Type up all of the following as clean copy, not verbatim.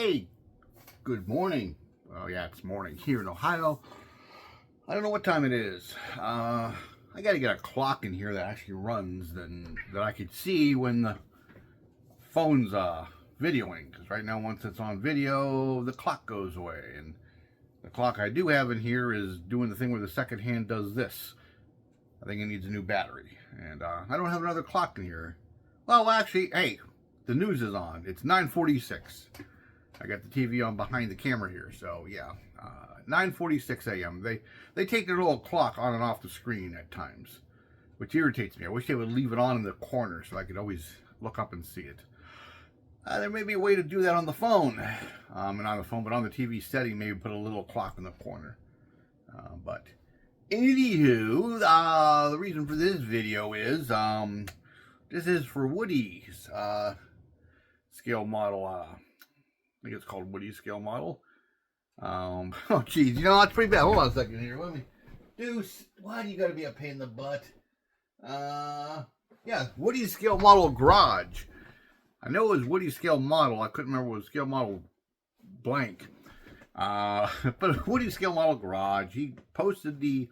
Hey, good morning. Oh yeah, it's morning here in Ohio. I don't know what time it is. I got to get a clock in here that actually runs, that I could see when the phone's videoing. Because right now, once it's on video, the clock goes away, and the clock I do have in here is doing the thing where the second hand does this. I think it needs a new battery, and I don't have another clock in here. Well, actually, hey, the news is on. It's 9:46. I got the TV on behind the camera here, so yeah, 9:46 a.m. They take their little clock on and off the screen at times, which irritates me. I wish they would leave it on in the corner so I could always look up and see it. There may be a way to do that on the phone, and on the phone, but on the TV setting, maybe put a little clock in the corner. But anywho, the reason for this video is this is for Woody's scale model. I think it's called Woody scale model. Oh geez, that's pretty bad. Hold on a second here. Let me. Deuce, why do you gotta be a pain in the butt? Yeah, Woody scale model garage. I know it was Woody scale model. I couldn't remember what was scale model blank. But Woody scale model garage. He posted the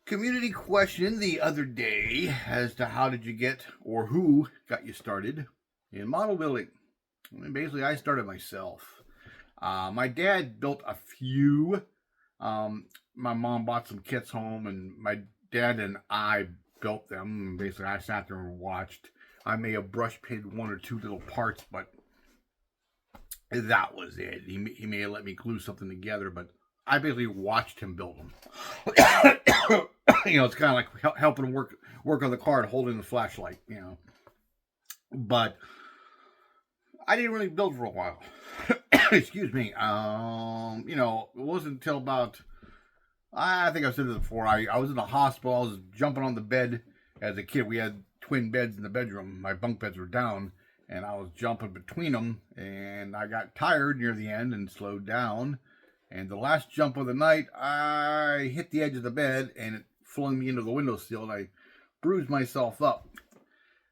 community question the other day as to how did you get or who got you started in model building. I mean, basically, I started myself. My dad built a few. My mom bought some kits home, and my dad and I built them. And basically, I sat there and watched. I may have brush painted one or two little parts, but that was it. He may have let me glue something together, but I basically watched him build them. It's kind of like helping him work on the car and holding the flashlight, But I didn't really build for a while. Excuse me. It wasn't until about, I think I've said this before, I was in the hospital. I was jumping on the bed as a kid. We had twin beds in the bedroom. My bunk beds were down, and I was jumping between them, and I got tired near the end and slowed down. And the last jump of the night, I hit the edge of the bed, and it flung me into the windowsill, and I bruised myself up.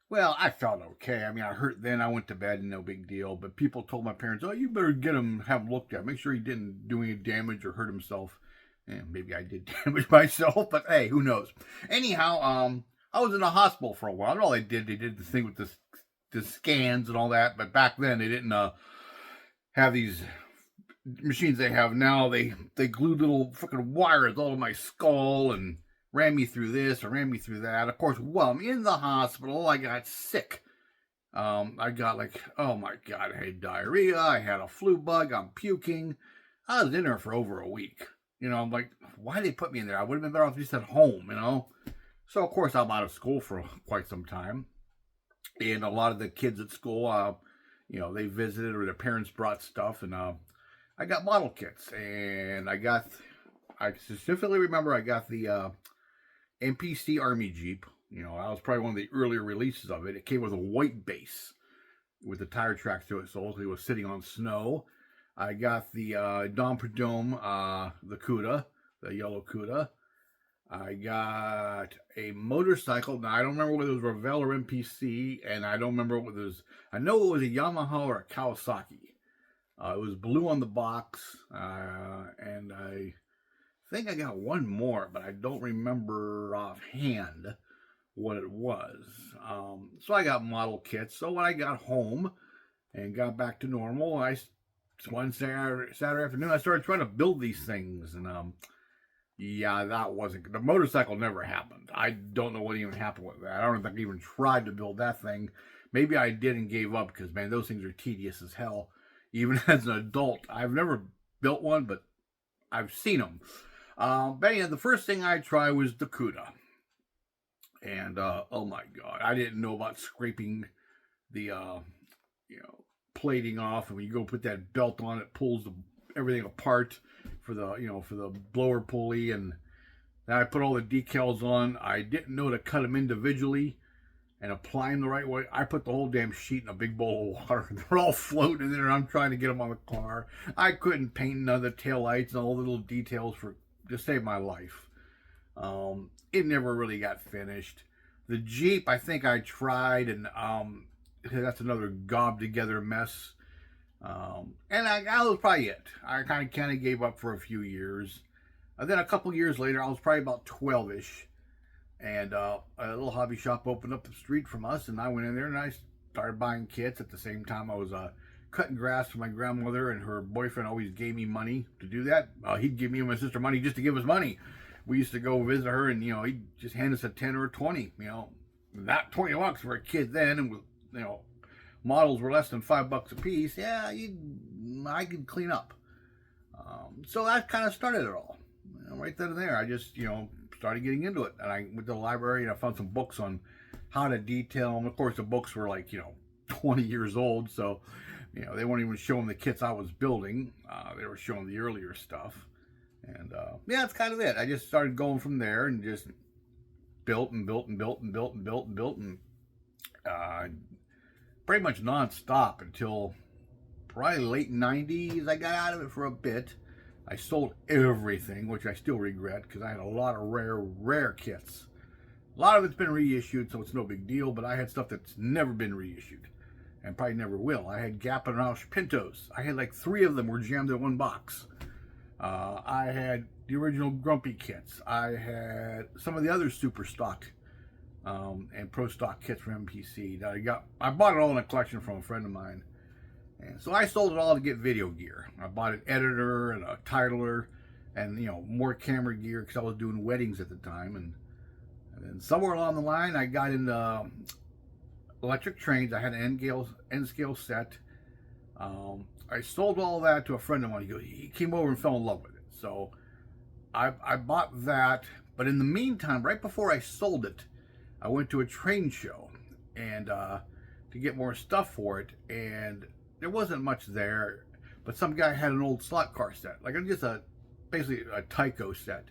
Well, I felt okay. I mean, I hurt then. I went to bed, no big deal. But people told my parents, oh, you better get him, have him looked at. Make sure he didn't do any damage or hurt himself. And maybe I did damage myself, but hey, who knows? Anyhow, I was in the hospital for a while. And all they did the thing with the scans and all that. But back then, they didn't have these machines they have now. They glued little freaking wires all to my skull and ran me through this or ran me through that. Of course, while I'm in the hospital, I got sick. I got oh my God, I had diarrhea. I had a flu bug. I'm puking. I was in there for over a week. I'm like, why did they put me in there? I would have been better off just at home, So, of course, I'm out of school for quite some time. And a lot of the kids at school, they visited or their parents brought stuff. And I got model kits. And I specifically remember I got the NPC Army Jeep. I was probably one of the earlier releases of it. It came with a white base with the tire tracks to it, so it was sitting on snow. I got the Dom Perdome, the Cuda, the yellow Cuda. I got a motorcycle. Now, I don't remember whether it was Revell or NPC, and I don't remember what it was. I know it was a Yamaha or a Kawasaki. It was blue on the box, and I think I got one more, but I don't remember offhand what it was. So I got model kits. So when I got home and got back to normal, one Saturday afternoon, I started trying to build these things. And that wasn't, the motorcycle never happened. I don't know what even happened with that. I don't think I even tried to build that thing. Maybe I did and gave up because, man, those things are tedious as hell. Even as an adult, I've never built one, but I've seen them. But yeah, the first thing I tried was the Cuda. And, oh my God, I didn't know about scraping the, plating off. And when you go put that belt on, it pulls everything apart for the blower pulley. And then I put all the decals on. I didn't know to cut them individually and apply them the right way. I put the whole damn sheet in a big bowl of water. They're all floating in there, and I'm trying to get them on the car. I couldn't paint none of the taillights and all the little details to save my life. It never really got finished. The Jeep, I think I tried, and that's another gobbed together mess. And that was probably it. I kind of gave up for a few years. And then a couple years later, I was probably about 12-ish, and a little hobby shop opened up the street from us, and I went in there and I started buying kits. At the same time, I was cutting grass for my grandmother, and her boyfriend always gave me money to do that. He'd give me and my sister money just to give us money. We used to go visit her, and he'd just hand us a 10 or a 20. Not $20 for a kid then, and models were less than $5 a piece. Yeah, I could clean up. So that kind of started it all. Right then and there, I just started getting into it, and I went to the library and I found some books on how to detail them. Of course, the books were like 20 years old, so they weren't even showing the kits I was building. They were showing the earlier stuff, and yeah, that's kind of it. I just started going from there and just built and built and built and built and built and built, and pretty much nonstop until probably late 90s. I got out of it for a bit. I sold everything, which I still regret, because I had a lot of rare kits. A lot of it's been reissued, so it's no big deal, but I had stuff that's never been reissued, and probably never will. I had Gap and Roush Pintos. I had like 3 of them were jammed in one box. I had the original Grumpy kits. I had some of the other super stock and pro stock kits from MPC that I bought it all in a collection from a friend of mine. And so I sold it all to get video gear. I bought an editor and a titler and, more camera gear because I was doing weddings at the time. And then somewhere along the line, I got into electric trains. I had an N scale set. I sold all that to a friend of mine. He came over and fell in love with it. So I bought that. But in the meantime, right before I sold it, I went to a train show and to get more stuff for it. And there wasn't much there, but some guy had an old slot car set, like just basically a Tyco set.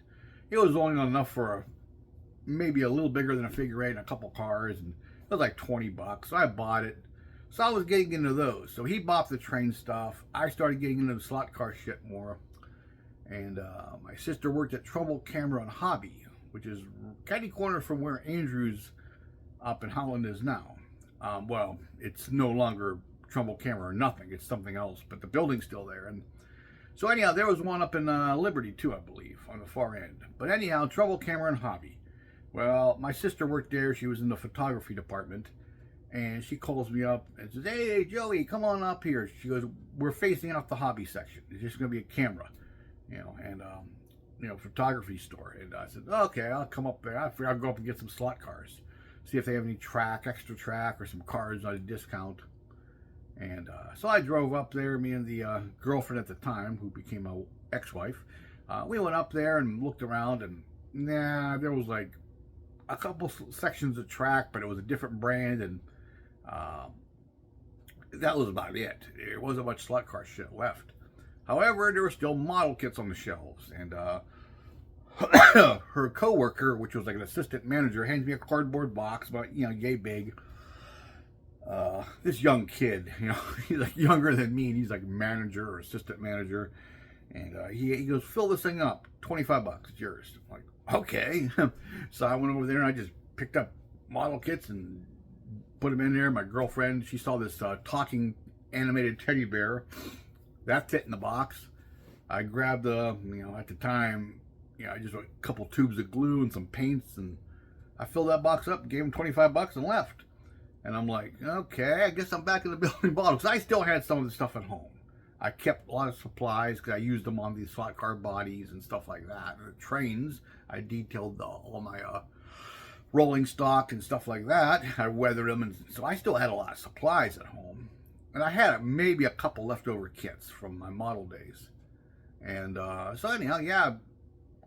It was only enough for maybe a little bigger than a figure 8 and a couple cars, and it was like $20. So I bought it. So I was getting into those. So he bought the train stuff. I started getting into the slot car shit more. And my sister worked at Trumbull Camera and Hobby, which is kind of corner from where Andrews up in Holland is now. Well, it's no longer Trumbull Camera or nothing. It's something else, but the building's still there. And so anyhow, there was one up in Liberty too, I believe, on the far end. But anyhow, Trumbull Camera and Hobby. Well, my sister worked there. She was in the photography department, and she calls me up and says, "Hey, Joey, come on up here." She goes, "We're facing off the hobby section. It's just going to be a camera, and photography store." And I said, "Okay, I'll come up there. I'll go up and get some slot cars, see if they have any extra track, or some cars on a discount." And so I drove up there, me and the girlfriend at the time, who became my ex-wife. We went up there and looked around, and there was like a couple sections of track, but it was a different brand, and that was about it. There wasn't much slot car shit left. However, there were still model kits on the shelves, and her coworker, which was like an assistant manager, hands me a cardboard box about yay big. This young kid, he's like younger than me, and he's like manager or assistant manager, and he goes, "Fill this thing up, $25, it's yours." I'm like, okay. So I went over there and I just picked up model kits and put them in there. My girlfriend, she saw this talking animated teddy bear that fit in the box. I grabbed at the time, just a couple tubes of glue and some paints, and I filled that box up, gave him $25 and left. And I'm like, okay, I guess I'm back in the building bottle, because I still had some of the stuff at home. I kept a lot of supplies because I used them on these slot car bodies and stuff like that. And the trains, I detailed all my rolling stock and stuff like that. I weathered them, and so I still had a lot of supplies at home. And I had maybe a couple leftover kits from my model days. And so anyhow, yeah,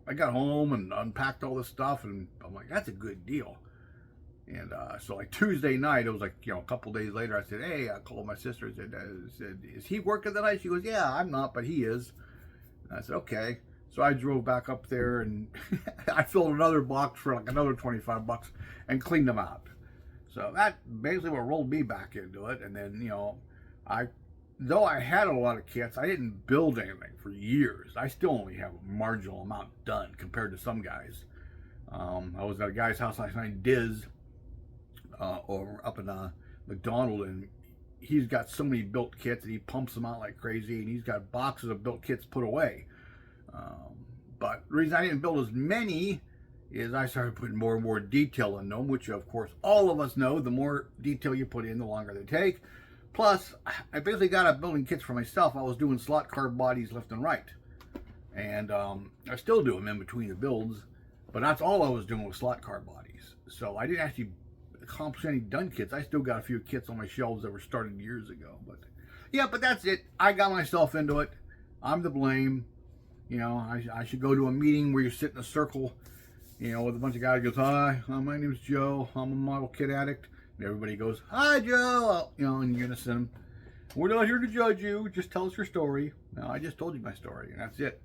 I got home and unpacked all this stuff, and I'm like, that's a good deal. And so like Tuesday night, it was like, a couple days later, I said, hey, I called my sister and said, is he working tonight? She goes, yeah, I'm not, but he is. And I said, okay. So I drove back up there, and I filled another box for like another $25 and cleaned them out. So that basically what rolled me back into it. And then, though I had a lot of kits, I didn't build anything for years. I still only have a marginal amount done compared to some guys. I was at a guy's house last night, Diz, over up in McDonald, and he's got so many built kits and he pumps them out like crazy, and he's got boxes of built kits put away. But the reason I didn't build as many is I started putting more and more detail in them, which of course all of us know the more detail you put in, the longer they take. Plus, I basically got up building kits for myself. I was doing slot car bodies left and right. And I still do them in between the builds, but that's all I was doing with slot car bodies. So I didn't actually accomplish any done kits. I still got a few kits on my shelves that were started years ago. But yeah, but that's it. I got myself into it. I'm to blame. You know, I should go to a meeting where you sit in a circle, you know, with a bunch of guys. Goes, hi, my name's Joe. I'm a model kit addict. And everybody goes, hi, Joe. You know, in unison. We're not here to judge you. Just tell us your story. No, I just told you my story, and that's it.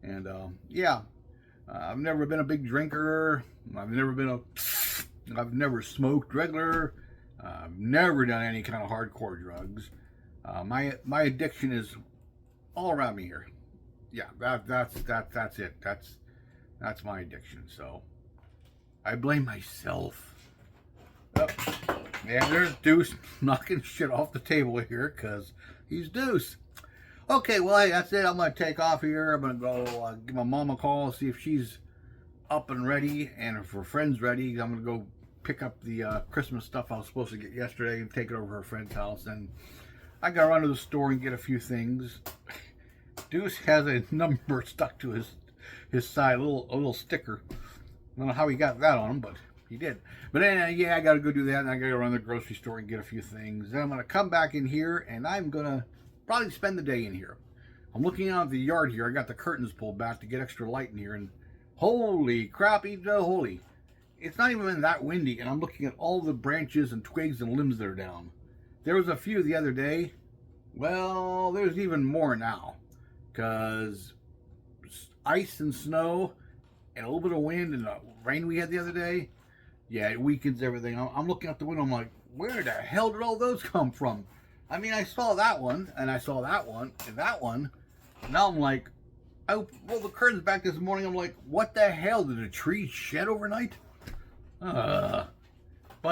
And yeah, I've never been a big drinker. I've never smoked regular. I've never done any kind of hardcore drugs. My addiction is all around me here. Yeah, that's it. That's my addiction. So I blame myself. Oh, yeah, there's Deuce knocking shit off the table here because he's Deuce. Okay, well, hey, that's it. I'm going to take off here. I'm going to go give my mom a call, see if she's up and ready, and if her friend's ready. I'm going to go pick up the Christmas stuff I was supposed to get yesterday and take it over to her friend's house. And I got to run to the store and get a few things. Deuce has a number stuck to his side, a little sticker. I don't know how he got that on him, but he did. But anyway, yeah, I got to go do that, and I got to run to the grocery store and get a few things. Then I'm going to come back in here, and I'm going to probably spend the day in here. I'm looking out the yard here. I got the curtains pulled back to get extra light in here, and holy crappy holy. It's not even that windy, and I'm looking at all the branches and twigs and limbs that are down. There was a few the other day. Well, there's even more now, because ice and snow and a little bit of wind and the rain we had the other day, yeah, it weakens everything. I'm looking out the window, I'm like, where the hell did all those come from? I mean, I saw that one, and I saw that one, and that one. Now I'm like, I rolled the curtains back this morning. I'm like, what the hell? Did a tree shed overnight? But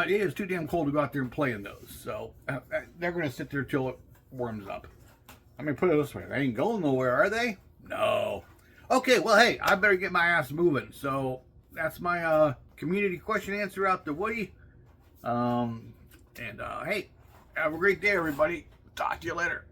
it is too damn cold to go out there and play in those. So they're going to sit there till it warms up. I mean, put it this way. They ain't going nowhere, are they? No. Okay, well, hey, I better get my ass moving. So that's my community question answer out to Woody. Hey, have a great day, everybody. Talk to you later.